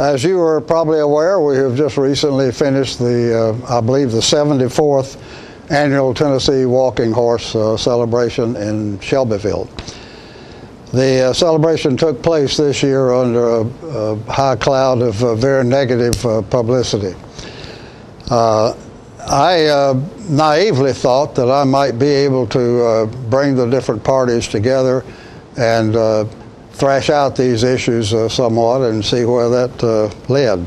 As you are probably aware, we have just recently finished I believe the 74th annual Tennessee Walking Horse celebration in Shelbyville. The celebration took place this year under a high cloud of very negative publicity. I naively thought that I might be able to bring the different parties together and thrash out these issues somewhat and see where that led.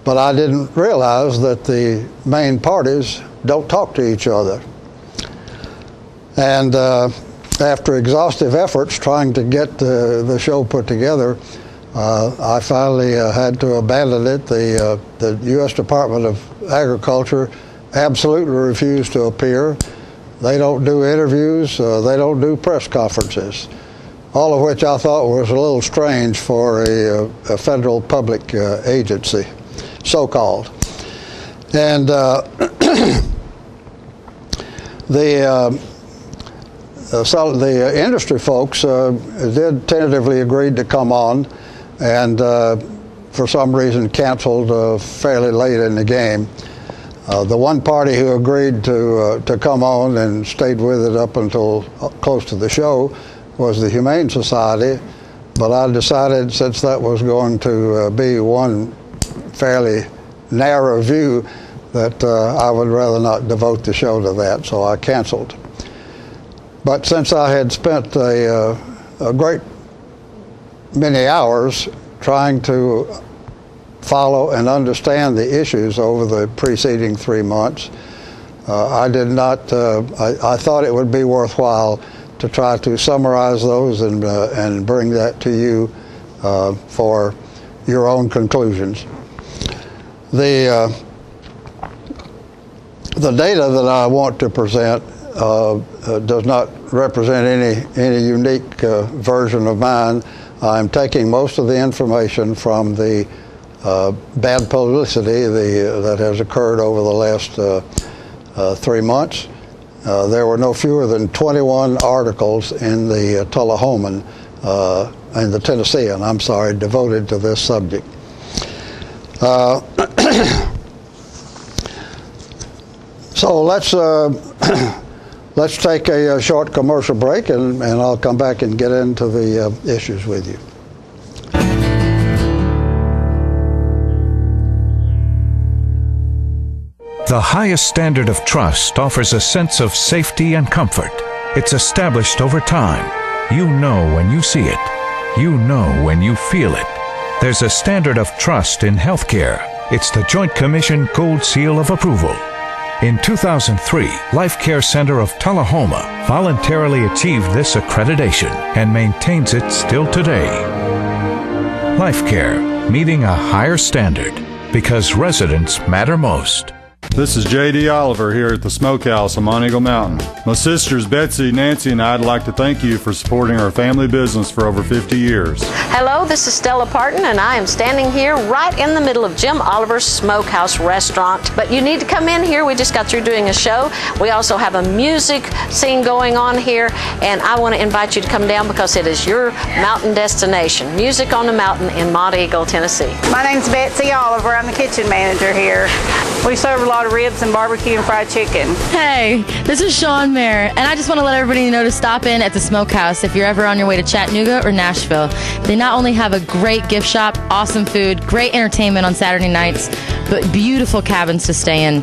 But I didn't realize that the main parties don't talk to each other. And after exhaustive efforts trying to get the show put together, I finally had to abandon it. The U.S. Department of Agriculture absolutely refused to appear. They don't do interviews. They don't do press conferences. All of which I thought was a little strange for a federal public agency, so-called. And the industry folks did tentatively agree to come on, and for some reason canceled fairly late in the game. The one party who agreed to come on and stayed with it up until close to the show was the Humane Society, but I decided, since that was going to be one fairly narrow view, that I would rather not devote the show to that, so I canceled. But since I had spent a great many hours trying to follow and understand the issues over the preceding 3 months, I thought it would be worthwhile to try to summarize those and bring that to you for your own conclusions. The data that I want to present does not represent any unique version of mine. I'm taking most of the information from the bad publicity that has occurred over the last 3 months. There were no fewer than 21 articles in the Tullahoman, in the Tennessean, I'm sorry, devoted to this subject. So let's take a short commercial break, and I'll come back and get into the issues with you. The highest standard of trust offers a sense of safety and comfort. It's established over time. You know when you see it. You know when you feel it. There's a standard of trust in healthcare. It's the Joint Commission Gold Seal of Approval. In 2003, Life Care Center of Tullahoma voluntarily achieved this accreditation and maintains it still today. Life Care, meeting a higher standard because residents matter most. This is J.D. Oliver here at the Smokehouse on Mont Eagle Mountain. My sisters Betsy, Nancy, and I'd like to thank you for supporting our family business for over 50 years. Hello, this is Stella Parton, and I am standing here right in the middle of Jim Oliver's Smokehouse restaurant. But you need to come in here. We just got through doing a show. We also have a music scene going on here, and I want to invite you to come down because it is your mountain destination. Music on the Mountain in Mont Eagle, Tennessee. My name's Betsy Oliver. I'm the kitchen manager here. We serve a lot of ribs and barbecue and fried chicken. Hey, this is Sean Mayer, and I just want to let everybody know to stop in at the Smokehouse if you're ever on your way to Chattanooga or Nashville. They not only have a great gift shop, awesome food, great entertainment on Saturday nights, but beautiful cabins to stay in.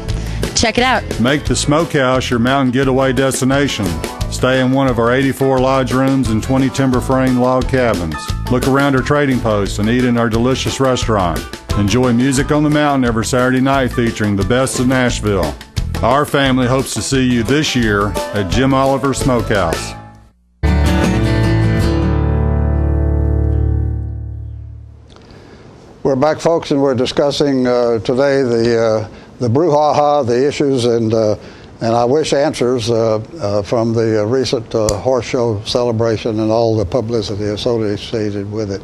Check it out. Make the Smokehouse your mountain getaway destination. Stay in one of our 84 lodge rooms and 20 timber frame log cabins. Look around our trading posts and eat in our delicious restaurant. Enjoy music on the mountain every Saturday night featuring the best of Nashville. Our family hopes to see you this year at Jim Oliver Smokehouse. We're back, folks, and we're discussing today the brouhaha, the issues, and I wish answers from the recent horse show celebration and all the publicity associated with it.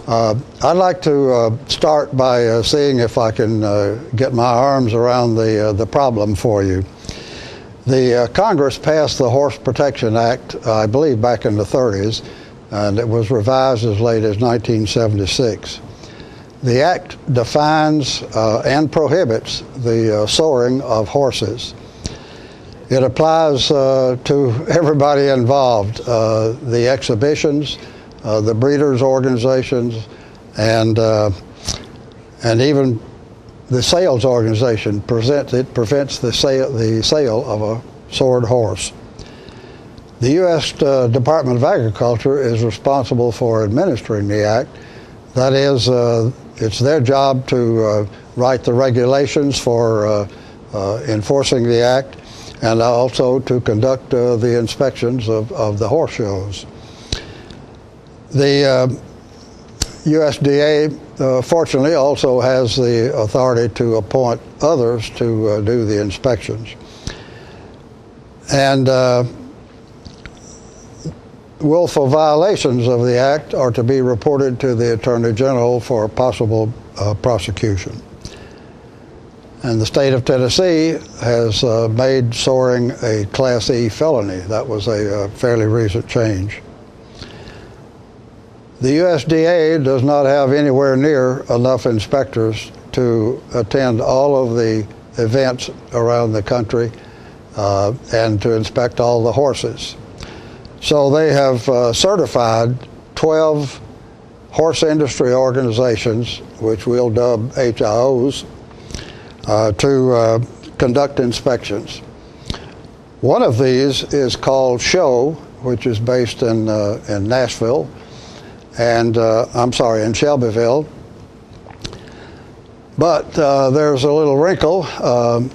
I'd like to start by seeing if I can get my arms around the problem for you. The Congress passed the Horse Protection Act, I believe, back in the 30s, and it was revised as late as 1976. The act defines and prohibits the soring of horses. It applies to everybody involved, the exhibitions, the breeders' organizations, and even the sales organization. Prevents the sale of a sored horse. The U.S. Department of Agriculture is responsible for administering the act. That is, it's their job to write the regulations for enforcing the act, and also to conduct the inspections of the horse shows. The USDA, fortunately, also has the authority to appoint others to do the inspections. And willful violations of the act are to be reported to the Attorney General for possible prosecution. And the state of Tennessee has made soring a Class E felony. That was a fairly recent change. The USDA does not have anywhere near enough inspectors to attend all of the events around the country and to inspect all the horses. So they have certified 12 horse industry organizations, which we'll dub HIOs, to conduct inspections. One of these is called SHOW, which is based in Nashville, and in Shelbyville. But there's a little wrinkle. The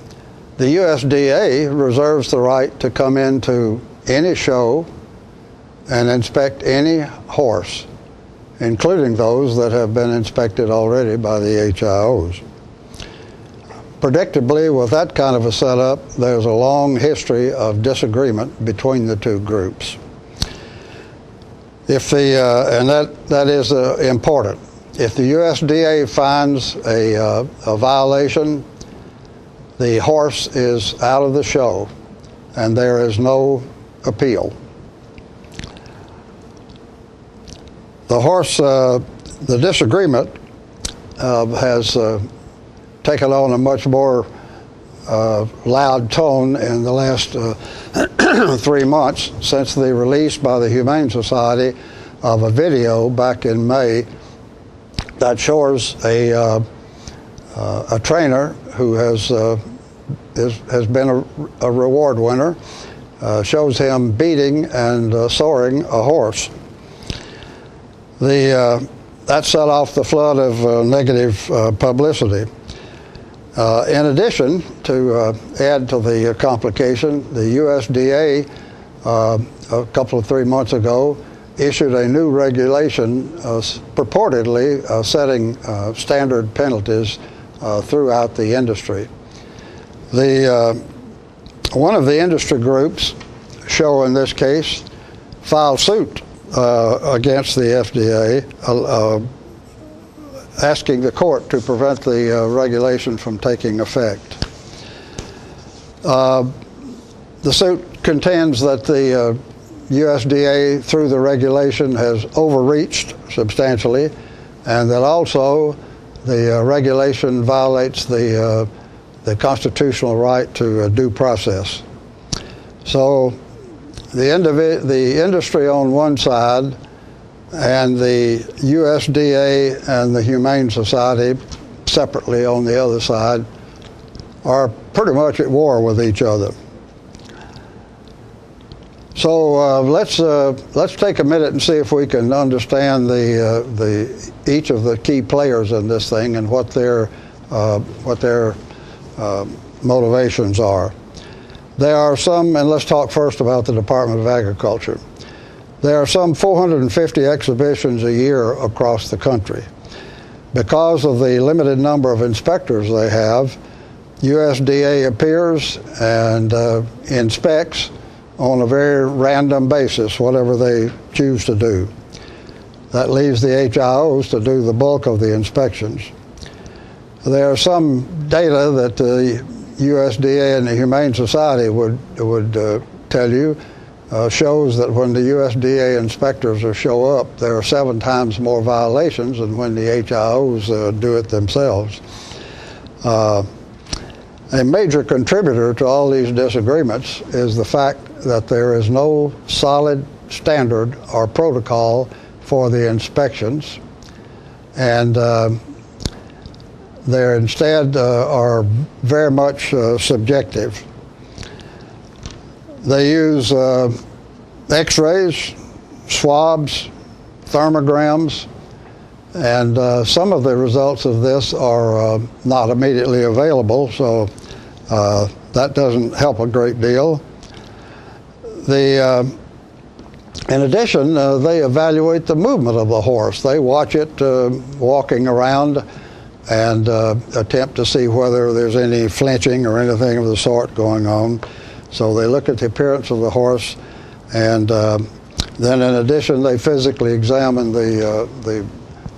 USDA reserves the right to come into any show and inspect any horse, including those that have been inspected already by the HIOs. Predictably, with that kind of a setup, there's a long history of disagreement between the two groups. If and that is important. If the USDA finds a violation, the horse is out of the show, and there is no appeal. The disagreement has taken on a much more loud tone in the last 3 months since the release by the Humane Society of a video back in May that shows a trainer who has been a reward winner, shows him beating and soring a horse. That set off the flood of negative publicity. In addition, to add to the complication, the USDA a couple of 3 months ago issued a new regulation purportedly setting standard penalties throughout the industry. One of the industry groups, SHOW in this case, filed suit against the FDA, asking the court to prevent the regulation from taking effect. The suit contends that the USDA, through the regulation, has overreached substantially, and that also the regulation violates the constitutional right to due process. So the industry on one side and the USDA and the Humane Society separately on the other side are pretty much at war with each other. So let's take a minute and see if we can understand each of the key players in this thing and what their motivations are. There are some, and let's talk first about the Department of Agriculture. There are some 450 exhibitions a year across the country. Because of the limited number of inspectors they have, USDA appears and inspects on a very random basis, whatever they choose to do. That leaves the HIOs to do the bulk of the inspections. There are some data that the USDA and the Humane Society would tell you shows that when the USDA inspectors show up, there are 7 times more violations than when the HIOs do it themselves. A major contributor to all these disagreements is the fact that there is no solid standard or protocol for the inspections, and they instead are very much subjective. They use x-rays, swabs, thermograms, and some of the results of this are not immediately available, so that doesn't help a great deal. In addition, they evaluate the movement of the horse. They watch it walking around and attempt to see whether there's any flinching or anything of the sort going on. So they look at the appearance of the horse, and then in addition they physically examine the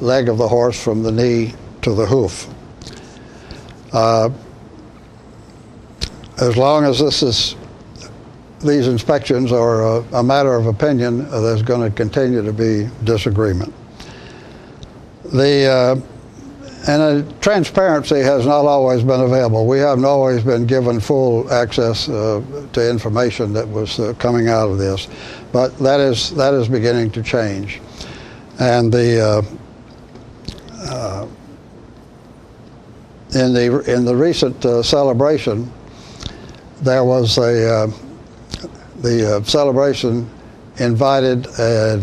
leg of the horse from the knee to the hoof. As long as these inspections are a matter of opinion, there's going to continue to be disagreement. And transparency has not always been available. We haven't always been given full access to information that was coming out of this, but that is beginning to change. And in the recent celebration, there was the celebration invited a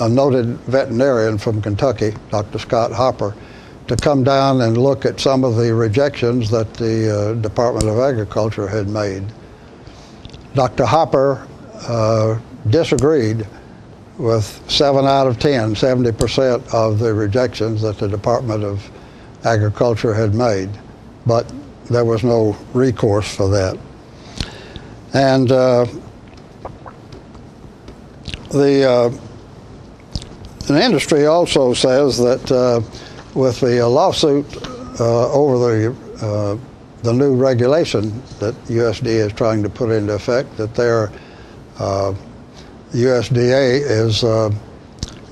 noted veterinarian from Kentucky, Dr. Scott Hopper, to come down and look at some of the rejections that the Department of Agriculture had made. Dr. Hopper disagreed with 7 out of 10, 70% of the rejections that the Department of Agriculture had made, but there was no recourse for that. And the industry also says that with the lawsuit over the new regulation that USDA is trying to put into effect, that the USDA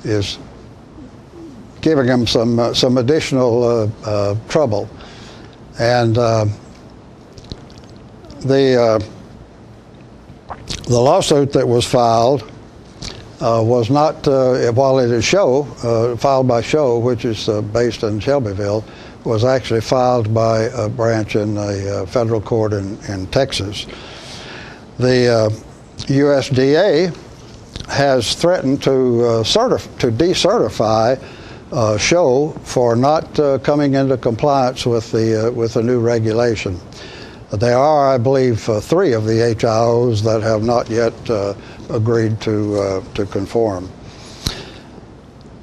is giving them some additional trouble, and the lawsuit that was filed was not, while it is filed by Show, which is based in Shelbyville, was actually filed by a branch in a federal court in Texas. The USDA has threatened to decertify Show for not coming into compliance with the new regulation. There are, I believe, 3 of the HIOs that have not yet agreed to conform.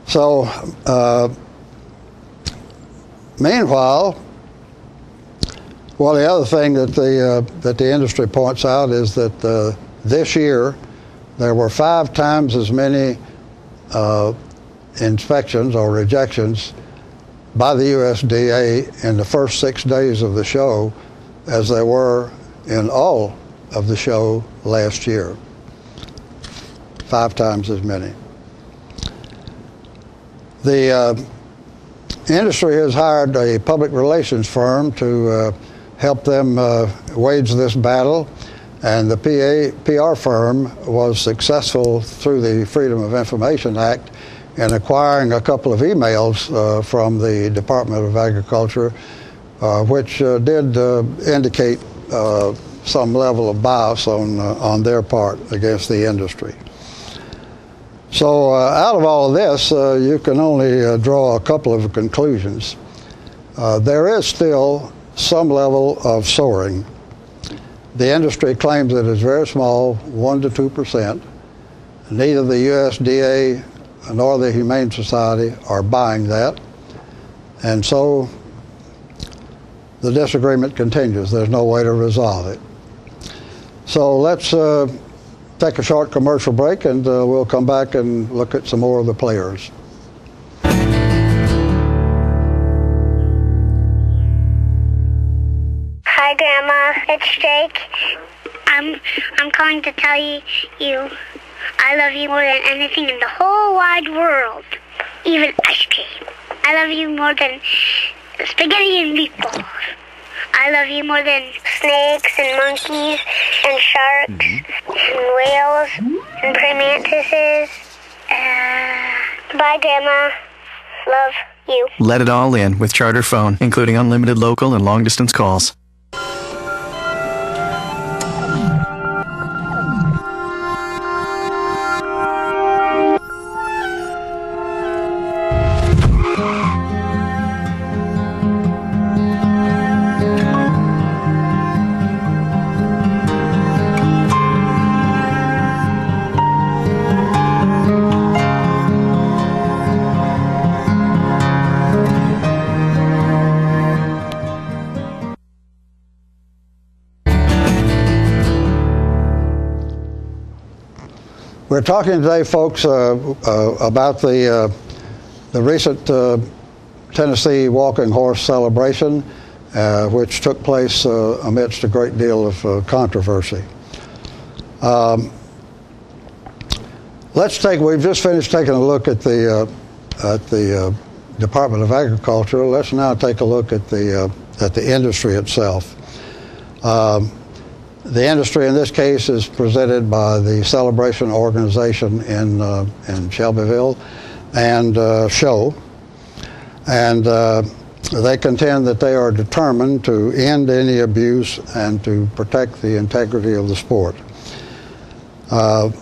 So, meanwhile, well, the other thing that the industry points out is that this year there were 5 times as many inspections or rejections by the USDA in the first 6 days of the show as there were in all of the show last year. 5 times as many. The industry has hired a public relations firm to help them wage this battle, and the PR firm was successful through the Freedom of Information Act in acquiring a couple of emails from the Department of Agriculture, which did indicate some level of bias on their part against the industry. So out of all of this, you can only draw a couple of conclusions. There is still some level of soaring. The industry claims it is very small, 1 to 2%. Neither the USDA nor the Humane Society are buying that. And so the disagreement continues. There's no way to resolve it. So let's take a short commercial break, and we'll come back and look at some more of the players. Hi, Grandma. It's Jake. I'm calling to tell you I love you more than anything in the whole wide world, even ice cream. I love you more than spaghetti and meatballs. I love you more than snakes and monkeys and sharks and whales and praying mantises. Bye, Grandma. Love you. Let it all in with Charter Phone, including unlimited local and long-distance calls. We're talking today, folks, about the recent Tennessee Walking Horse celebration, which took place amidst a great deal of controversy. We've just finished taking a look at the Department of Agriculture. Let's now take a look at the industry itself. The industry in this case is presented by the Celebration Organization in Shelbyville and Show. And they contend that they are determined to end any abuse and to protect the integrity of the sport.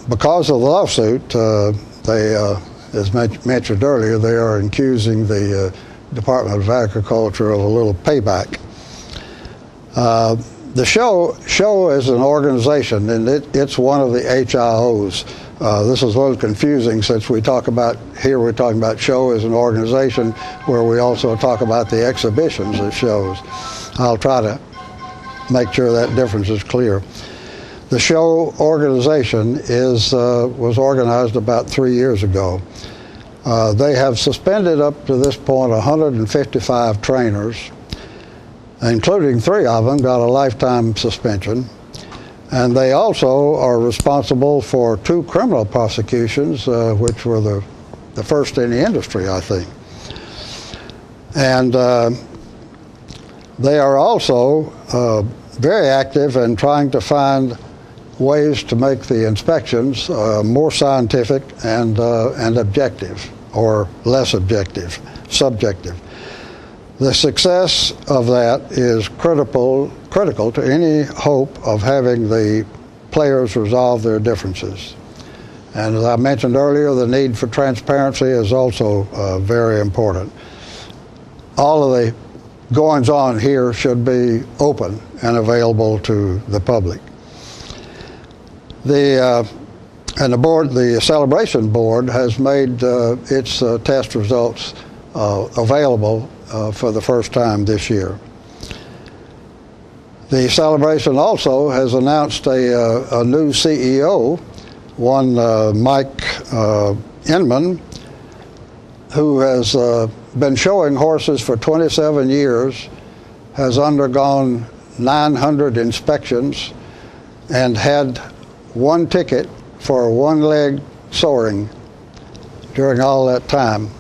Because of the lawsuit, as mentioned earlier, they are accusing the Department of Agriculture of a little payback. The show is an organization, and it's one of the HIOs. This is a little confusing since we're talking about show as an organization where we also talk about the exhibitions at shows. I'll try to make sure that difference is clear. The show organization was organized about 3 years ago. They have suspended up to this point 155 trainers, including 3 of them got a lifetime suspension. And they also are responsible for 2 criminal prosecutions, which were the first in the industry, I think. And they are also very active in trying to find ways to make the inspections more scientific and objective, or less subjective. The success of that is critical to any hope of having the players resolve their differences. And as I mentioned earlier, the need for transparency is also very important. All of the goings-on here should be open and available to the public. The Celebration Board has made its test results available for the first time this year. The celebration also has announced a new CEO, one Mike Inman, who has been showing horses for 27 years, has undergone 900 inspections, and had 1 ticket for 1 leg soaring during all that time.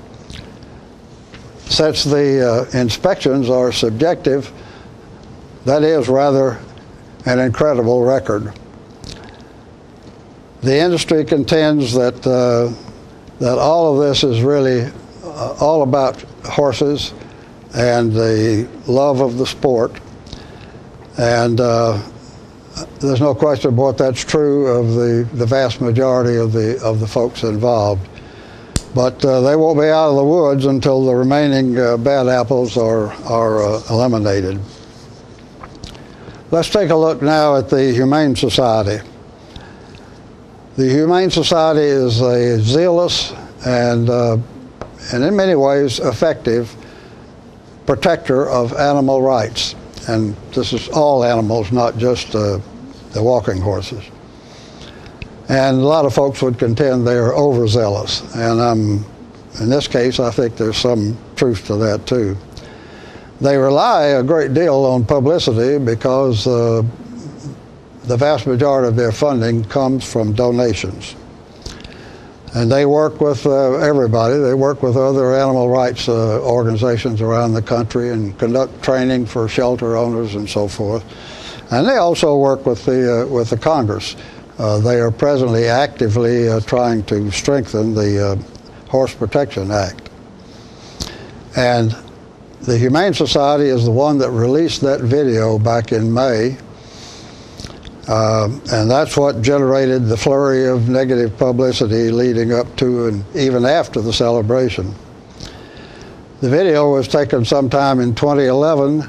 Since the inspections are subjective, that is rather an incredible record. The industry contends that all of this is really all about horses and the love of the sport. And there's no question but that's true of the vast majority of the folks involved. But they won't be out of the woods until the remaining bad apples are eliminated. Let's take a look now at the Humane Society. The Humane Society is a zealous and in many ways effective protector of animal rights. And this is all animals, not just the walking horses. And a lot of folks would contend they are overzealous. And in this case, I think there's some truth to that too. They rely a great deal on publicity because the vast majority of their funding comes from donations. And they work with everybody. They work with other animal rights organizations around the country and conduct training for shelter owners and so forth. And they also work with the Congress. They are presently actively trying to strengthen the Horse Protection Act. And the Humane Society is the one that released that video back in May. And that's what generated the flurry of negative publicity leading up to and even after the celebration. The video was taken sometime in 2011,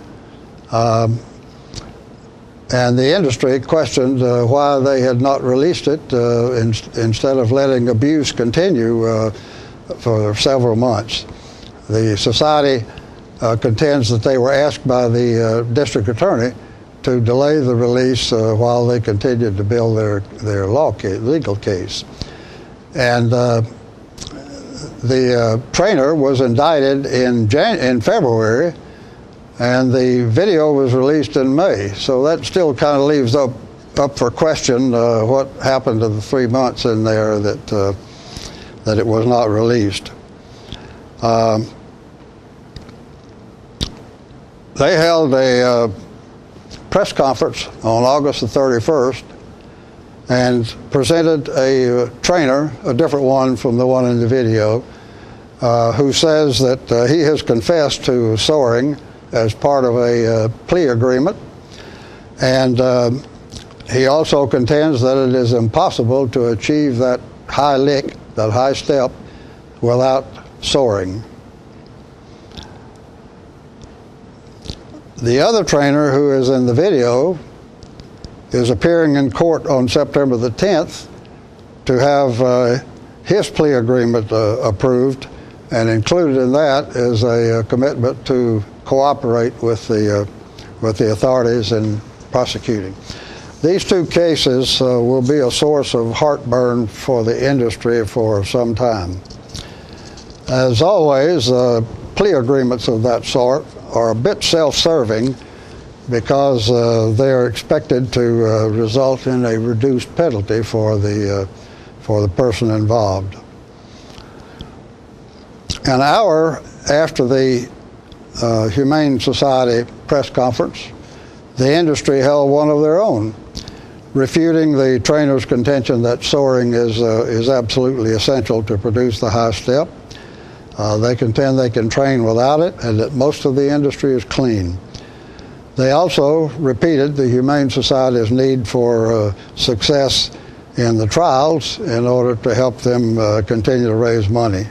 and the industry questioned why they had not released it instead of letting abuse continue for several months. The society contends that they were asked by the district attorney to delay the release while they continued to build their legal case. And the trainer was indicted in February, and the video was released in May. So that still kind of leaves up for question what happened to the 3 months in there that it was not released. They held a press conference on August the 31st and presented a trainer, a different one from the one in the video, who says that he has confessed to soring as part of a plea agreement, and he also contends that it is impossible to achieve that high lick, that high step, without soaring. The other trainer who is in the video is appearing in court on September the 10th to have his plea agreement approved, and included in that is a commitment to cooperate with the authorities in prosecuting. These two cases will be a source of heartburn for the industry for some time. As always, plea agreements of that sort are a bit self-serving because they are expected to result in a reduced penalty for the person involved. An hour after the Humane Society press conference, the industry held one of their own, refuting the trainer's contention that soaring is absolutely essential to produce the high step. They contend they can train without it and that most of the industry is clean. They also repeated the Humane Society's need for success in the trials in order to help them continue to raise money.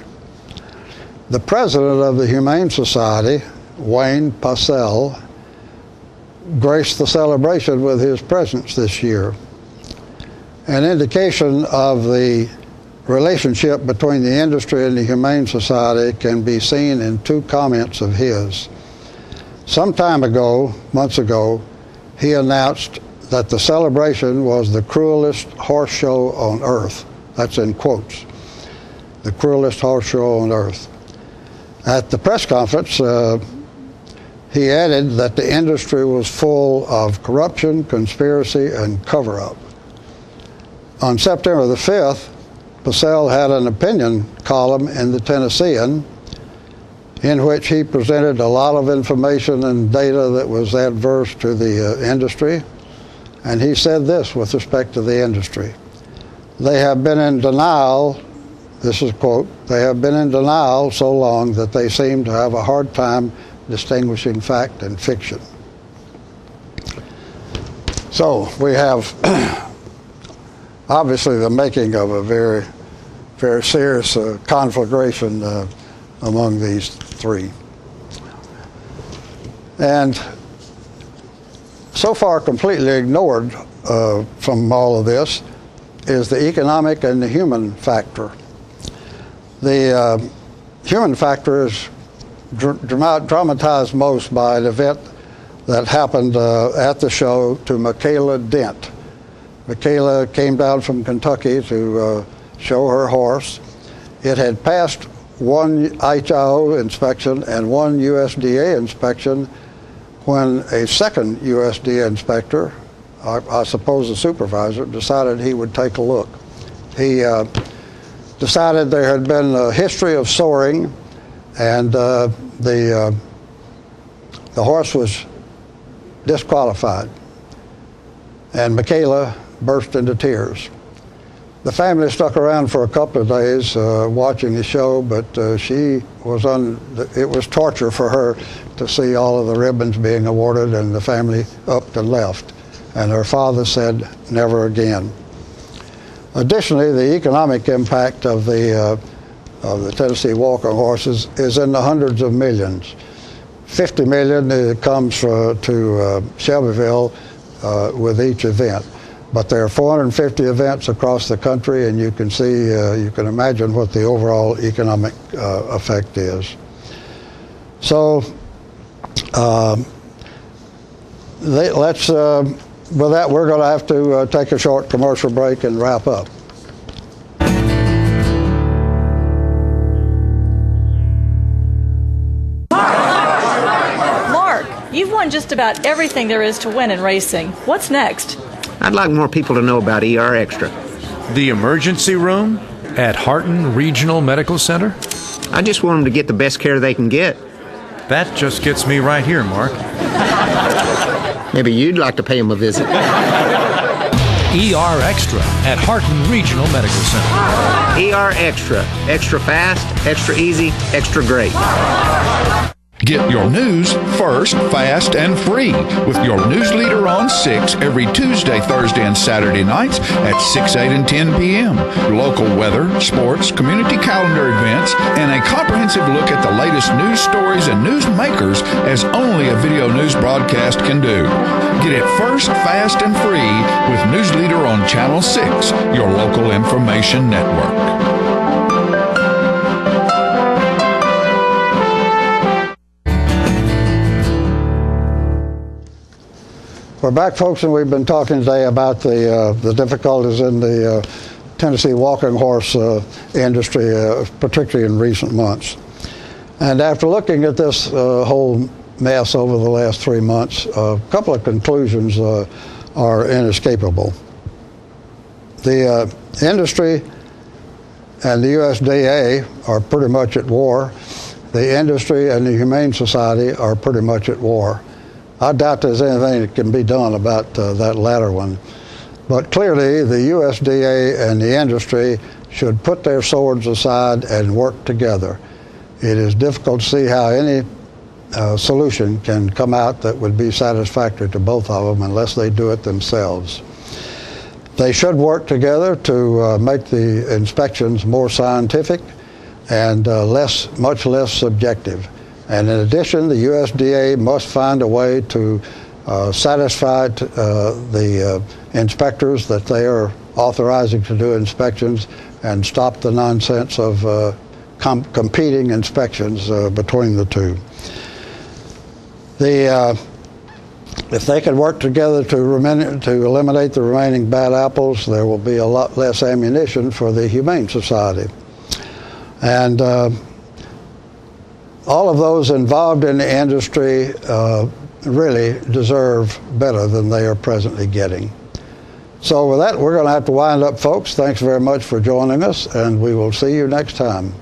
The president of the Humane Society, Wayne Passell, graced the celebration with his presence this year. An indication of the relationship between the industry and the Humane Society can be seen in two comments of his. Some time ago, months ago, he announced that the celebration was the cruelest horse show on earth. That's in quotes. The cruelest horse show on earth. At the press conference, he added that the industry was full of corruption, conspiracy, and cover-up. On September the 5th, Passell had an opinion column in the Tennessean in which he presented a lot of information and data that was adverse to the industry. And he said this with respect to the industry. They have been in denial, this is a quote, they have been in denial so long that they seem to have a hard time distinguishing fact and fiction. So we have obviously the making of a very, very serious conflagration among these three. And so far completely ignored from all of this is the economic and the human factor. The human factor is dramatized most by an event that happened at the show to Michaela Dent. Michaela came down from Kentucky to show her horse. It had passed one HIO inspection and one USDA inspection when a second USDA inspector, I suppose the supervisor, decided he would take a look. He decided there had been a history of soring, and the horse was disqualified. And Michaela burst into tears. The family stuck around for a couple of days watching the show, but it was torture for her to see all of the ribbons being awarded, and the family upped and left. And her father said, never again. Additionally, the economic impact of the Tennessee walking horses is in the hundreds of millions. 50 million comes to Shelbyville with each event. But there are 450 events across the country, and you can see, you can imagine what the overall economic effect is. So with that, we're going to have to take a short commercial break and wrap up. Mark, you've won just about everything there is to win in racing. What's next? I'd like more people to know about ER Extra. The emergency room at Harton Regional Medical Center? I just want them to get the best care they can get. That just gets me right here, Mark. Maybe you'd like to pay them a visit. ER Extra at Harton Regional Medical Center. ER Extra. Extra fast, extra easy, extra great. Get your news first, fast, and free with your news leader on 6 every Tuesday, Thursday, and Saturday nights at 6, 8, and 10 p.m. Local weather, sports, community calendar events, and a comprehensive look at the latest news stories and news makers as only a video news broadcast can do. Get it first, fast, and free with News Leader on Channel 6, your local information network. We're back, folks, and we've been talking today about the difficulties in the Tennessee walking horse industry, particularly in recent months. And after looking at this whole mess over the last 3 months, a couple of conclusions are inescapable. The industry and the USDA are pretty much at war. The industry and the Humane Society are pretty much at war. I doubt there's anything that can be done about that latter one. But clearly, the USDA and the industry should put their swords aside and work together. It is difficult to see how any solution can come out that would be satisfactory to both of them unless they do it themselves. They should work together to make the inspections more scientific and much less subjective. And in addition, the USDA must find a way to satisfy the inspectors that they are authorizing to do inspections and stop the nonsense of competing inspections between the two. If they can work together to eliminate the remaining bad apples, there will be a lot less ammunition for the Humane Society. And all of those involved in the industry really deserve better than they are presently getting. So with that, we're going to have to wind up, folks. Thanks very much for joining us, and we will see you next time.